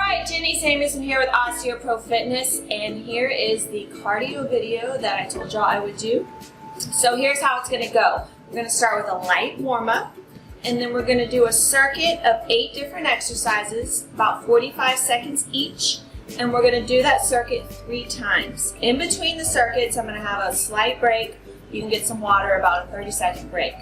Alright, Jenny Samuelson here with Osteoprofitness, and here is the cardio video that I told y'all I would do. So here's how it's going to go. We're going to start with a light warm-up, and then we're going to do a circuit of 8 different exercises, about 45 seconds each, and we're going to do that circuit 3 times. In between the circuits, I'm going to have a slight break. You can get some water, about a 30-second break.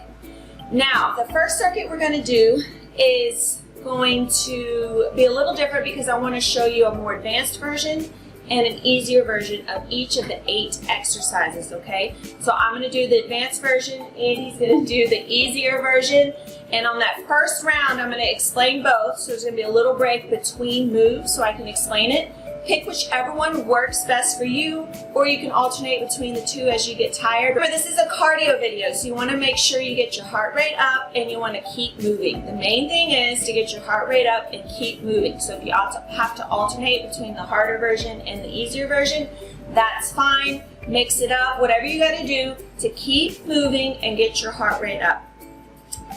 Now, the first circuit we're going to do is going to be a little different because I want to show you a more advanced version and an easier version of each of the 8 exercises, okay? So I'm going to do the advanced version, Andy's going to do the easier version, and on that first round I'm going to explain both, so there's going to be a little break between moves so I can explain it. Pick whichever one works best for you, or you can alternate between the 2 as you get tired. Remember, this is a cardio video, so you want to make sure you get your heart rate up and you want to keep moving. The main thing is to get your heart rate up and keep moving. So if you have to alternate between the harder version and the easier version, that's fine. Mix it up, whatever you got to do to keep moving and get your heart rate up.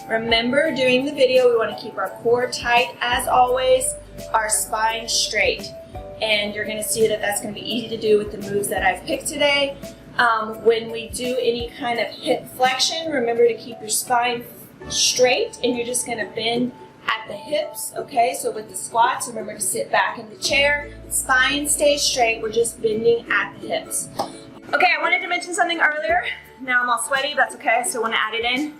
Remember, during the video, we want to keep our core tight as always, our spine straight. And you're going to see that that's going to be easy to do with the moves that I've picked today. When we do any kind of hip flexion, remember to keep your spine straight, and you're just going to bend at the hips, okay? So with the squats, remember to sit back in the chair. Spine stays straight, we're just bending at the hips. Okay, I wanted to mention something earlier. Now I'm all sweaty, that's okay, I still want to add it in.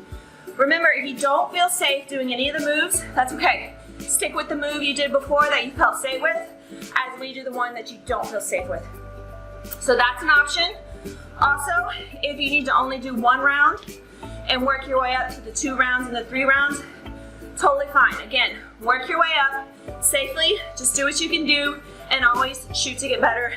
Remember, if you don't feel safe doing any of the moves, that's okay. Stick with the move you did before that you felt safe with, as we do the one that you don't feel safe with. So that's an option. Also, if you need to only do 1 round and work your way up to the 2 rounds and the 3 rounds, totally fine. Again, work your way up safely, just do what you can do, and always shoot to get better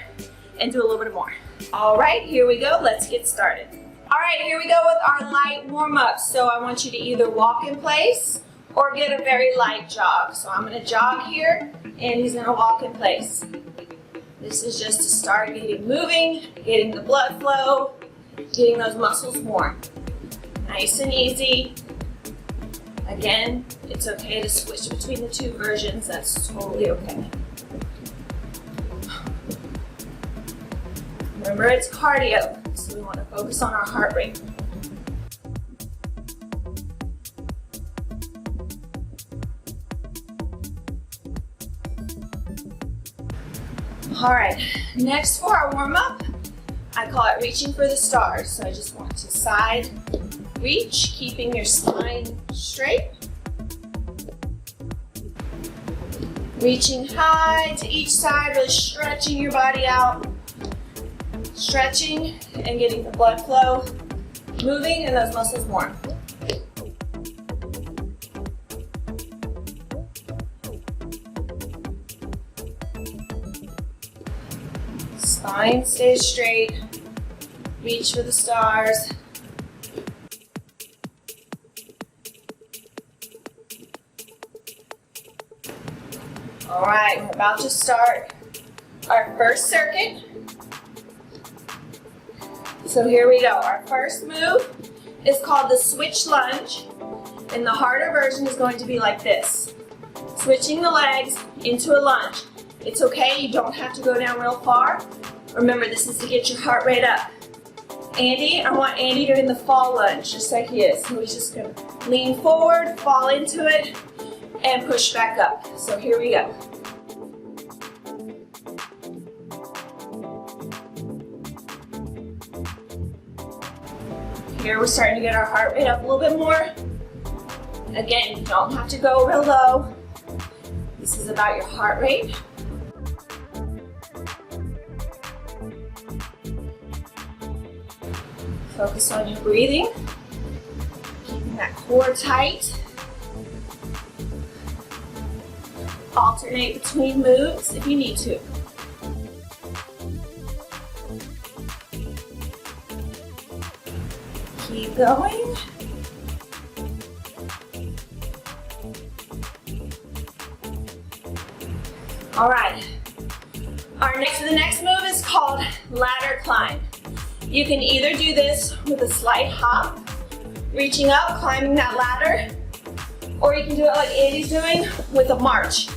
and do a little bit more. All right, here we go, let's get started. All right, here we go with our light warm-up. So I want you to either walk in place or get a very light jog. So I'm gonna jog here, and he's gonna walk in place. This is just to start getting moving, getting the blood flow, getting those muscles warm. Nice and easy. Again, it's okay to switch between the 2 versions, that's totally okay. Remember, it's cardio, so we wanna focus on our heart rate. All right, next for our warm-up, I call it reaching for the stars. So I just want to side reach, keeping your spine straight. Reaching high to each side, really stretching your body out. Stretching and getting the blood flow moving and those muscles warm. Spine stays straight, reach for the stars. All right, we're about to start our first circuit. So here we go. Our first move is called the switch lunge, and the harder version is going to be like this. Switching the legs into a lunge. It's okay, you don't have to go down real far. Remember, this is to get your heart rate up. Andy, I want Andy doing the fall lunge, just like he is. So he's just gonna lean forward, fall into it, and push back up. So here we go. Here we're starting to get our heart rate up a little bit more. Again, you don't have to go real low. This is about your heart rate. Focus on your breathing, keeping that core tight. Alternate between moves if you need to. Keep going. All right. The next move is called ladder climb. You can either do this with a slight hop, reaching up, climbing that ladder, or you can do it like Andy's doing with a march.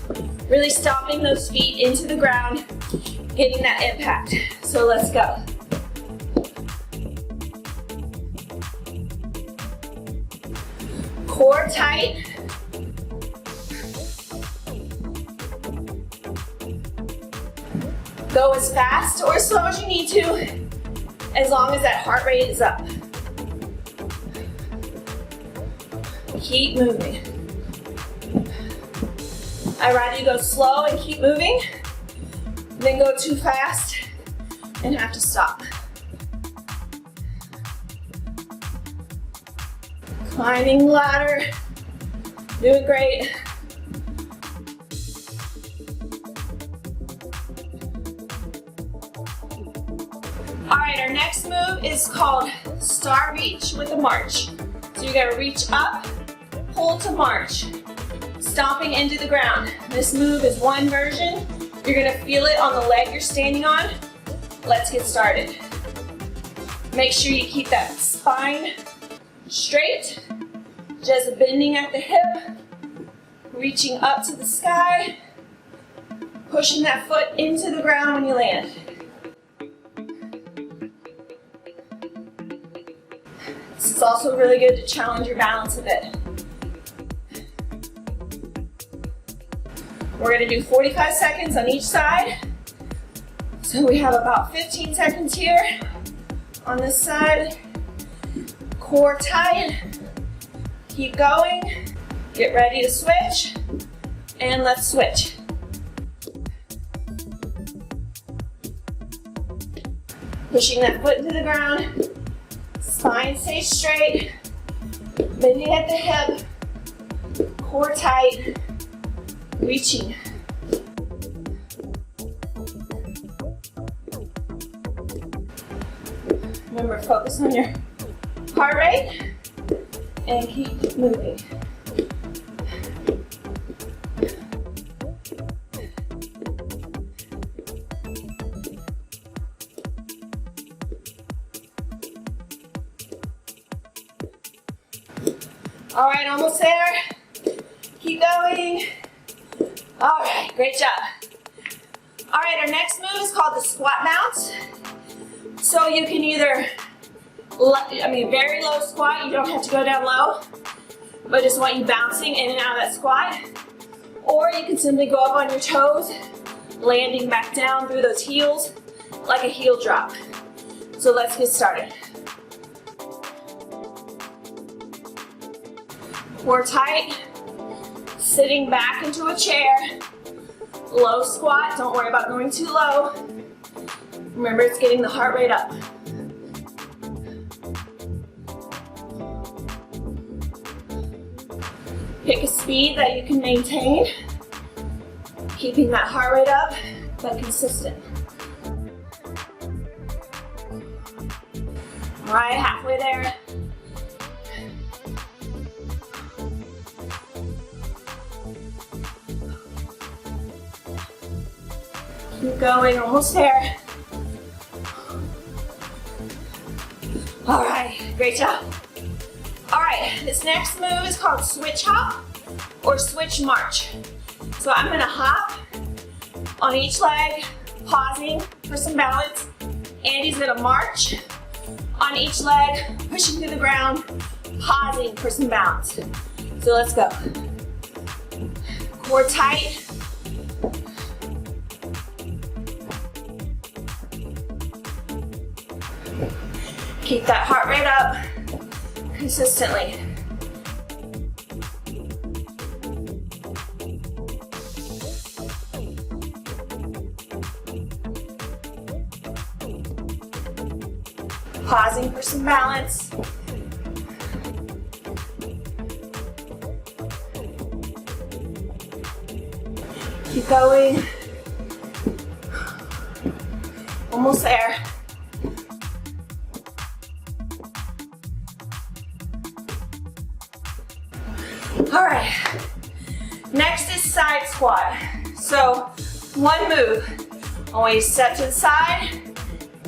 Really stomping those feet into the ground, getting that impact. So let's go. Core tight. Go as fast or as slow as you need to, as long as that heart rate is up. Keep moving. I'd rather you go slow and keep moving than go too fast and have to stop. Climbing ladder, doing great. All right, our next move is called star reach with a march. So you're gonna reach up, pull to march, stomping into the ground. This move is one version. You're gonna feel it on the leg you're standing on. Let's get started. Make sure you keep that spine straight, just bending at the hip, reaching up to the sky, pushing that foot into the ground when you land. This is also really good to challenge your balance a bit. We're gonna do 45 seconds on each side. So we have about 15 seconds here on this side. Core tight. Keep going. Get ready to switch. And let's switch. Pushing that foot into the ground. Spine stays straight. Bending at the hip. Core tight. Reaching. Remember, focus on your heart rate and keep moving. All right, almost there. Keep going. All right, great job. All right, our next move is called the squat bounce. So you can either, very low squat, you don't have to go down low, but just want you bouncing in and out of that squat. Or you can simply go up on your toes, landing back down through those heels, like a heel drop. So let's get started. Core tight, sitting back into a chair, low squat, don't worry about going too low. Remember, it's getting the heart rate up. Pick a speed that you can maintain, keeping that heart rate up, but consistent. All right, halfway there. Keep going, almost there. All right, great job. All right, this next move is called switch hop or switch march. So I'm gonna hop on each leg, pausing for some balance. Andy's gonna march on each leg, pushing to the ground, pausing for some balance. So let's go. Core tight. Keep that heart rate up consistently. Pausing for some balance. Keep going. Almost there. All right, next is side squat. So one move, always step to the side,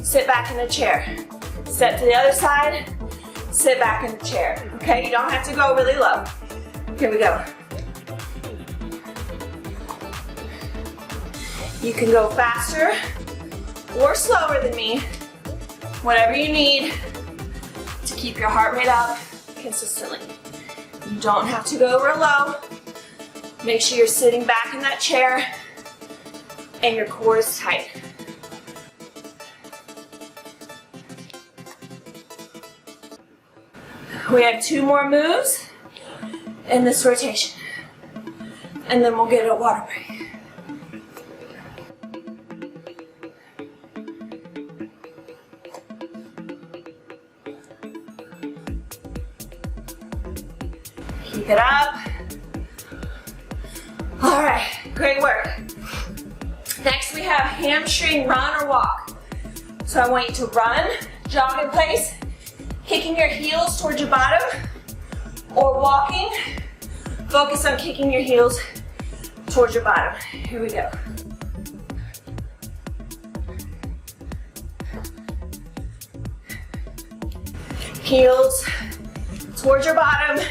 sit back in the chair. Step to the other side, sit back in the chair. Okay, you don't have to go really low. Here we go. You can go faster or slower than me, whatever you need to keep your heart rate up consistently. You don't have to go real low. Make sure you're sitting back in that chair and your core is tight. We have 2 more moves in this rotation, and then we'll get a water break. Keep it up. All right, great work. Next we have hamstring run or walk. So I want you to run, jog in place, kicking your heels towards your bottom, or walking. Focus on kicking your heels towards your bottom. Here we go. Heels towards your bottom.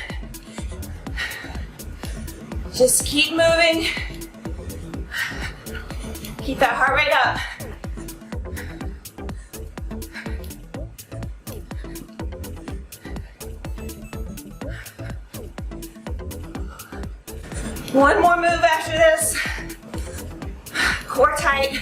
Just keep moving. Keep that heart rate up. One more move after this. Core tight.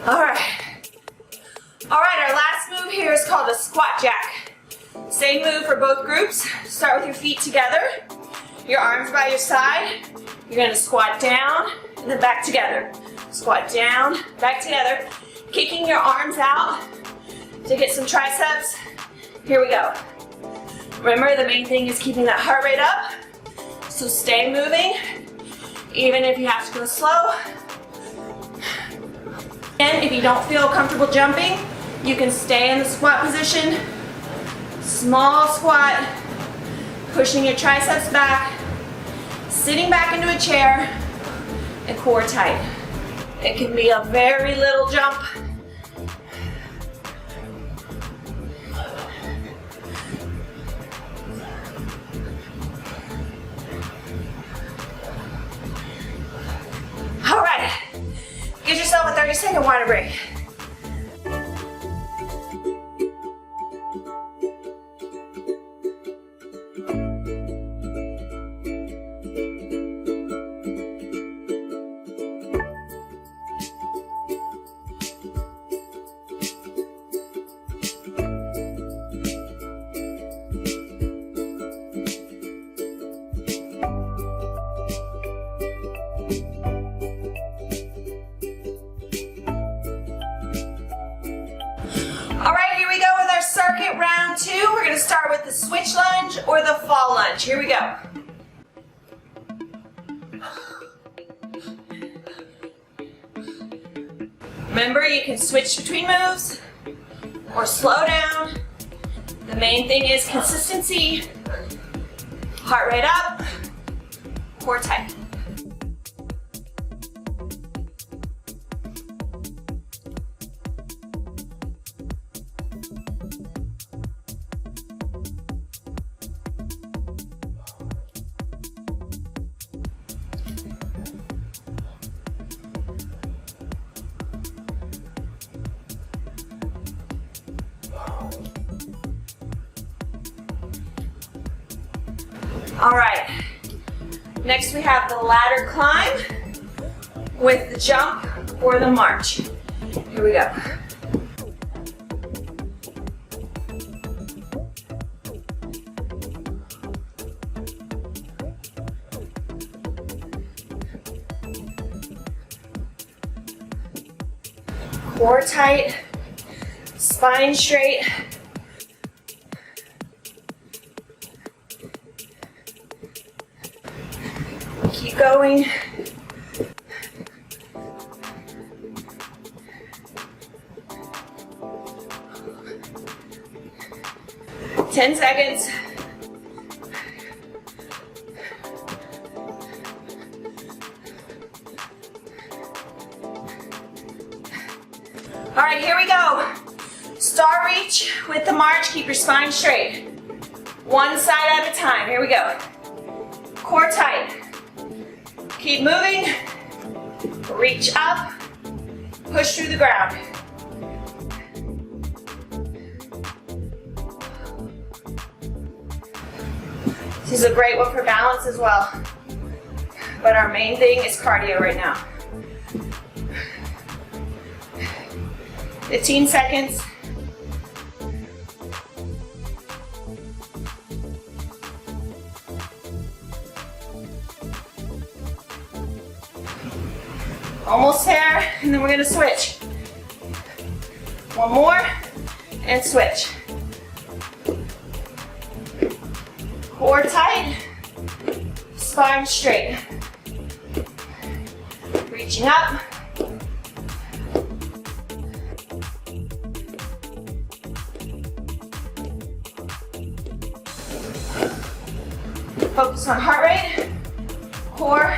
All right, our last move here is called a squat jack. Same move for both groups. Start with your feet together, your arms by your side. You're gonna squat down and then back together. Squat down, back together. Kicking your arms out to get some triceps. Here we go. Remember, the main thing is keeping that heart rate up. So stay moving, even if you have to go slow. And if you don't feel comfortable jumping, you can stay in the squat position. Small squat, pushing your triceps back, sitting back into a chair, and core tight. It can be a very little jump. All right, get yourself a 30-second water break. Circuit round 2, we're going to start with the switch lunge or the fall lunge. Here we go. Remember, you can switch between moves or slow down. The main thing is consistency, heart rate up, core tight. All right, next we have the ladder climb with the jump or the march. Here we go. Core tight, spine straight. Keep going. Ten seconds. All right, here we go. Star reach with the march. Keep your spine straight. One side at a time. Here we go. Core tight. Keep moving. Reach up. Push through the ground. This is a great one for balance as well. But our main thing is cardio right now. 15 seconds. Almost there, and then we're gonna switch. One more, and switch. Core tight, spine straight. Reaching up. Focus on heart rate, core,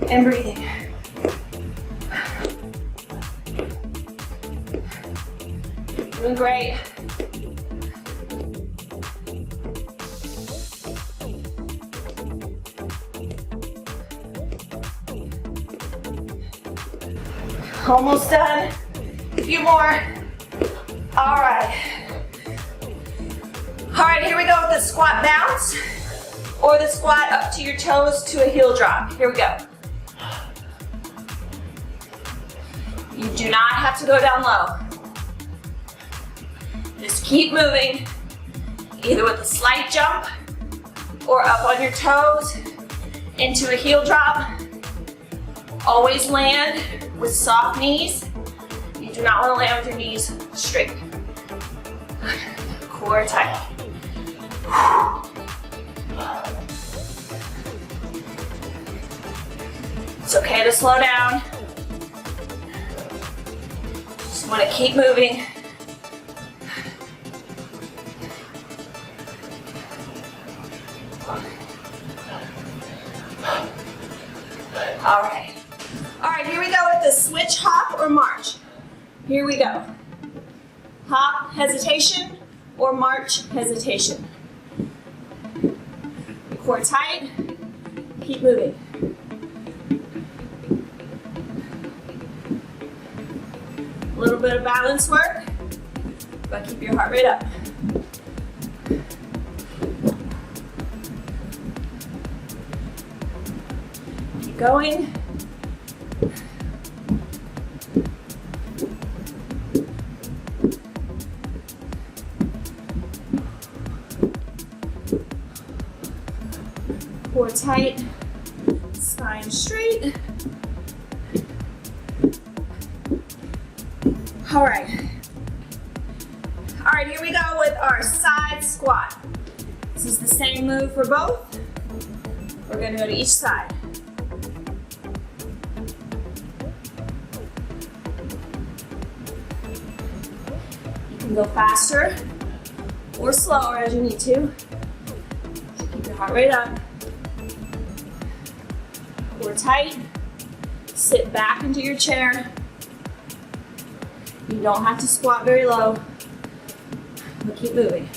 and breathing. Doing great. Almost done. A few more. All right. All right, here we go with the squat bounce or the squat up to your toes to a heel drop. Here we go. You do not have to go down low. Just keep moving, either with a slight jump or up on your toes into a heel drop. Always land with soft knees. You do not want to land with your knees straight. Core tight. It's okay to slow down. Just want to keep moving. All right. All right, here we go with the switch hop or march. Here we go. Hop, hesitation, or march, hesitation. Core tight, keep moving. A little bit of balance work, but keep your heart rate up. Keep going. Core tight, spine straight. All right. All right, here we go with our side squat. This is the same move for both. We're gonna go to each side. You can go faster or slower as you need to. Keep your heart rate up. Core tight. Sit back into your chair. You don't have to squat very low, but keep moving.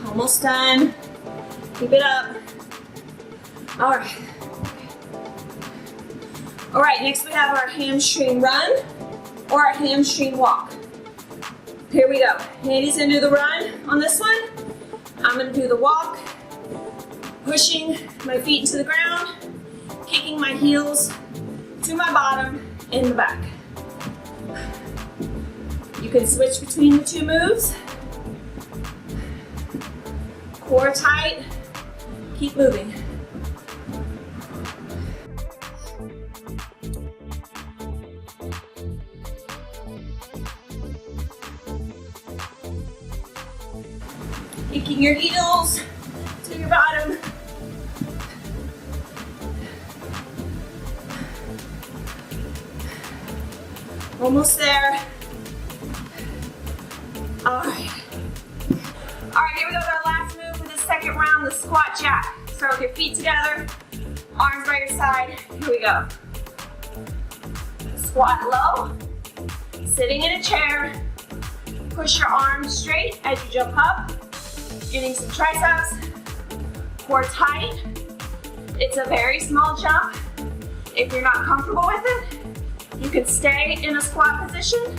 Almost done. Keep it up. All right. All right, next we have our hamstring run or our hamstring walk. Here we go. Andy's gonna do the run on this one. I'm gonna do the walk, pushing my feet into the ground, kicking my heels to my bottom in the back. You can switch between the two moves. Core tight, keep moving. Kicking your heels to your bottom. Almost there. the squat jack. Start with your feet together, arms by your side. Here we go. Squat low, sitting in a chair. Push your arms straight as you jump up, getting some triceps, core tight. It's a very small jump. If you're not comfortable with it, you can stay in a squat position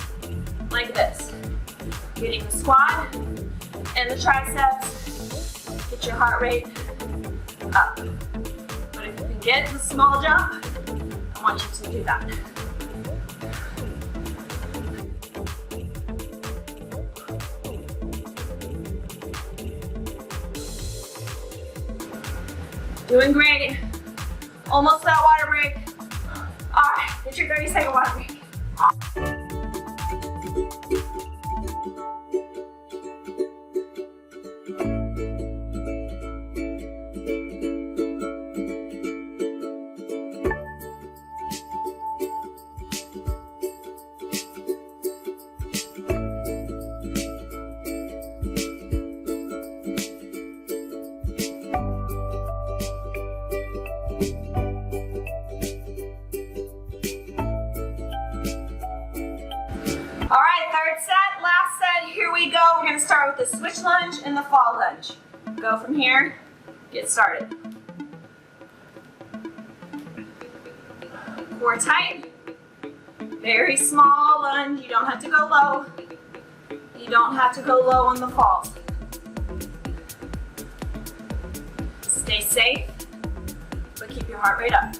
like this. Getting the squat and the triceps, get your heart rate up. But if you can get the small jump, I want you to do that. Doing great. Almost that water break. All right, get your 30-second water break. All right, third set, last set, here we go. We're gonna start with the switch lunge and the fall lunge. Go from here, get started. Core tight, very small lunge. You don't have to go low. You don't have to go low on the falls. Stay safe, but keep your heart rate up.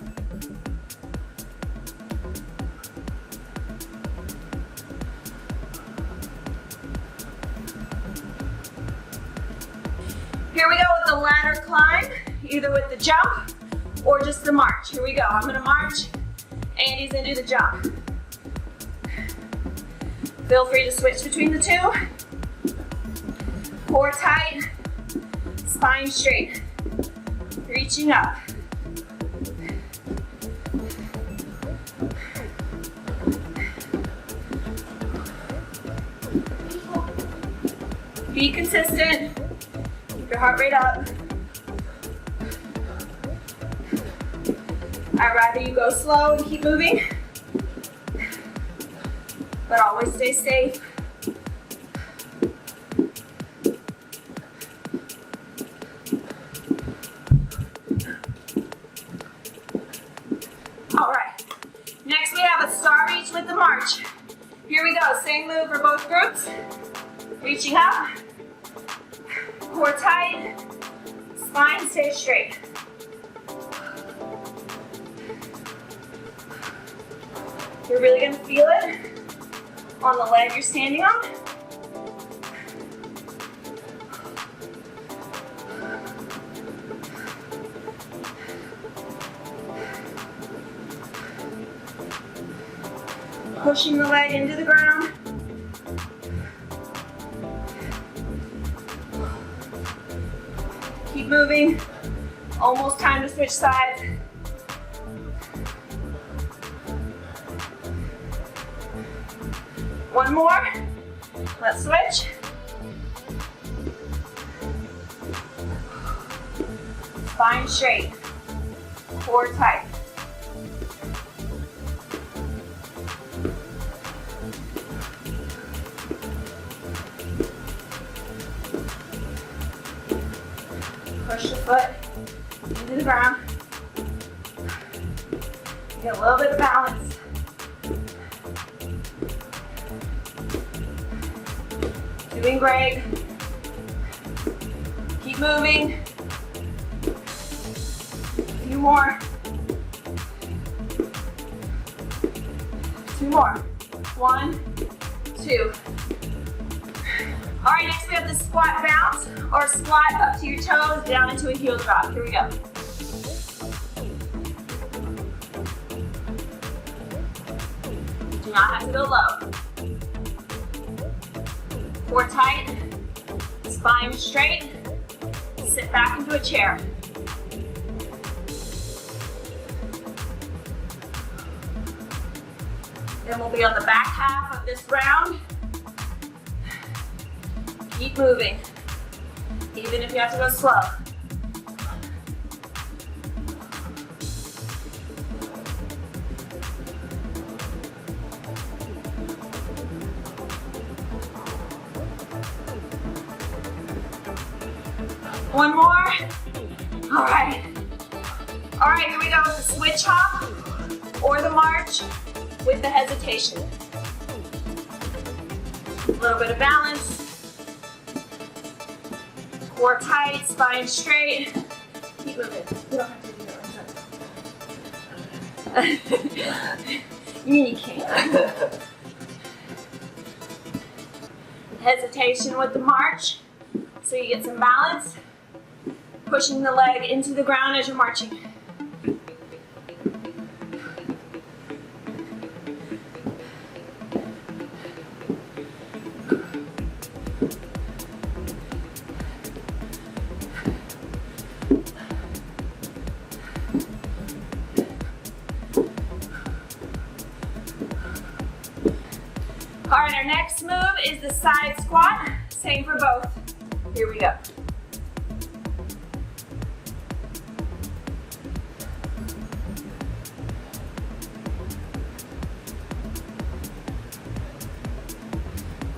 Here we go with the ladder climb, either with the jump or just the march. Here we go. I'm gonna march, Andy's gonna do the jump. Feel free to switch between the two. Core tight, spine straight, reaching up. Be consistent. Keep your heart rate up. I'd rather you go slow and keep moving, but always stay safe. All right, next we have a star reach with the march. Here we go, same move for both groups. Reaching up. Core tight, spine stays straight. You're really gonna feel it on the leg you're standing on. Pushing the leg into the ground. Keep moving. Almost time to switch sides. One more. Let's switch. Spine straight. Core tight. Push the foot into the ground. Get a little bit of balance. Doing great. Keep moving. A few more. Two more. 1, 2. All right, next we have the squat bounce, or squat up to your toes, down into a heel drop. Here we go. Do not have to go low. Core tight, spine straight, sit back into a chair. Then we'll be on the back half of this round. Keep moving, even if you have to go slow. One more. All right. All right, here we go with the switch hop or the march with the hesitation. A little bit of balance. Core tight, spine straight. Keep moving. You don't have to do that. You mean you can't? Hesitation with the march, so you get some balance. Pushing the leg into the ground as you're marching. All right, our next move is the side squat. Same for both. Here we go.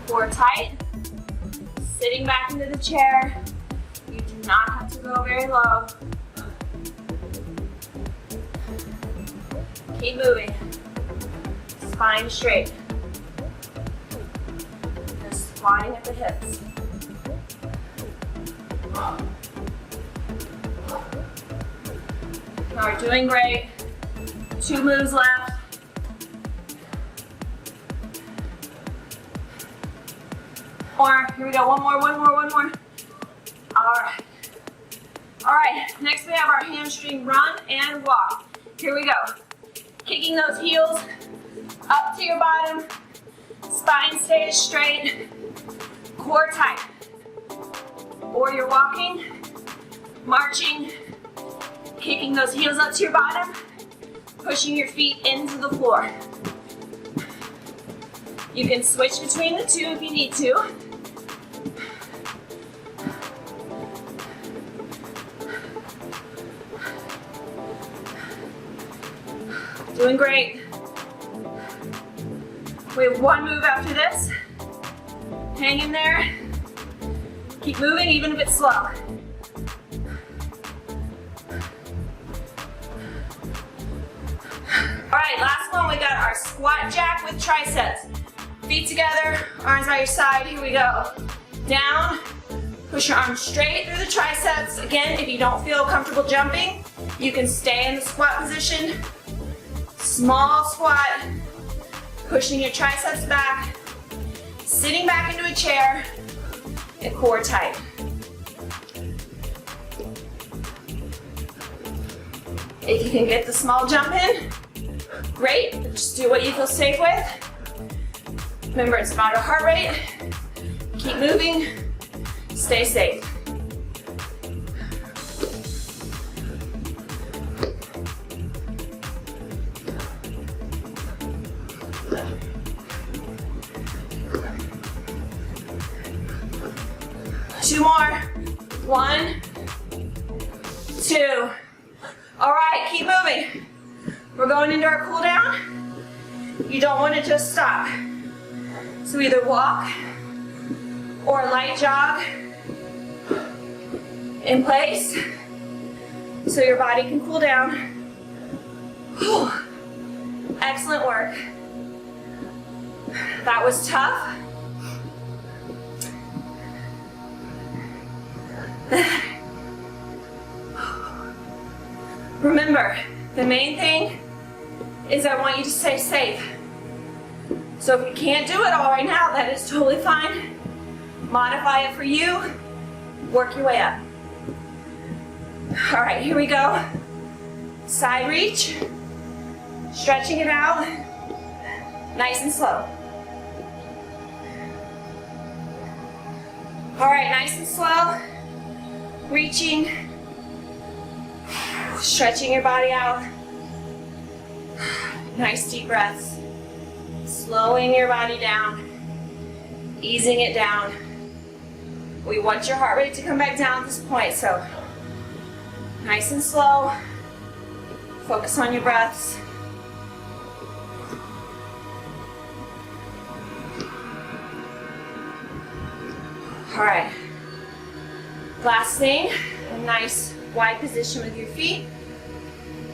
Core tight. Sitting back into the chair. You do not have to go very low. Keep moving. Spine straight. Squatting at the hips. You are doing great. 2 moves left. Or, here we go, one more. All right. All right, next we have our hamstring run and walk. Here we go. Kicking those heels up to your bottom. Spine stays straight. Core tight. Or you're walking, marching, kicking those heels up to your bottom, pushing your feet into the floor. You can switch between the two if you need to. Doing great. We have 1 move after this. Hang in there. Keep moving even if it's slow. All right, last one, we got our squat jack with triceps. Feet together, arms by your side, here we go. Down, push your arms straight through the triceps. Again, if you don't feel comfortable jumping, you can stay in the squat position. Small squat, pushing your triceps back, sitting back into a chair, and core tight. If you can get the small jump in, great. Just do what you feel safe with. Remember, it's about a heart rate. Keep moving, stay safe. Two more. 1, 2. All right, keep moving. We're going into our cool down. You don't want to just stop. So either walk or a light jog in place so your body can cool down. Whew. Excellent work. That was tough. Remember, the main thing is I want you to stay safe. So if you can't do it all right now, that is totally fine. Modify it for you. Work your way up. All right, here we go. Side reach. Stretching it out. Nice and slow. All right, nice and slow. Reaching. Stretching your body out. Nice deep breaths. Slowing your body down. Easing it down. We want your heart rate to come back down at this point, so nice and slow. Focus on your breaths. All right. Last thing, a nice wide position with your feet.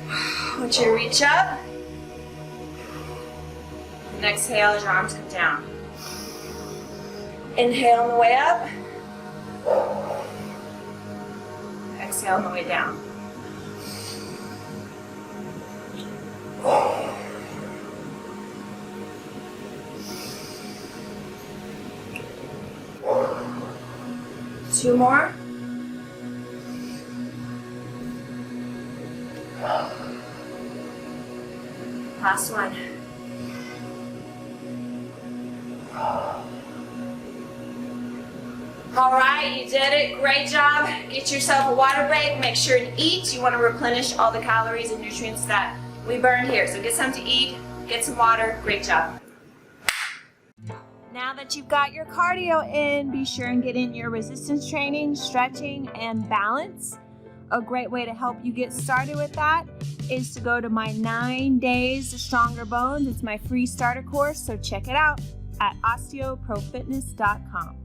I want you to reach up. And exhale as your arms come down. Inhale on the way up. Exhale on the way down. Two more. Last one. All right, you did it. Great job. Get yourself a water break. Make sure to eat. You want to replenish all the calories and nutrients that we burned here. So get something to eat, get some water. Great job. Now that you've got your cardio in, be sure and get in your resistance training, stretching, and balance. A great way to help you get started with that is to go to my 9 Days to Stronger Bones. It's my free starter course, so check it out at osteoprofitness.com.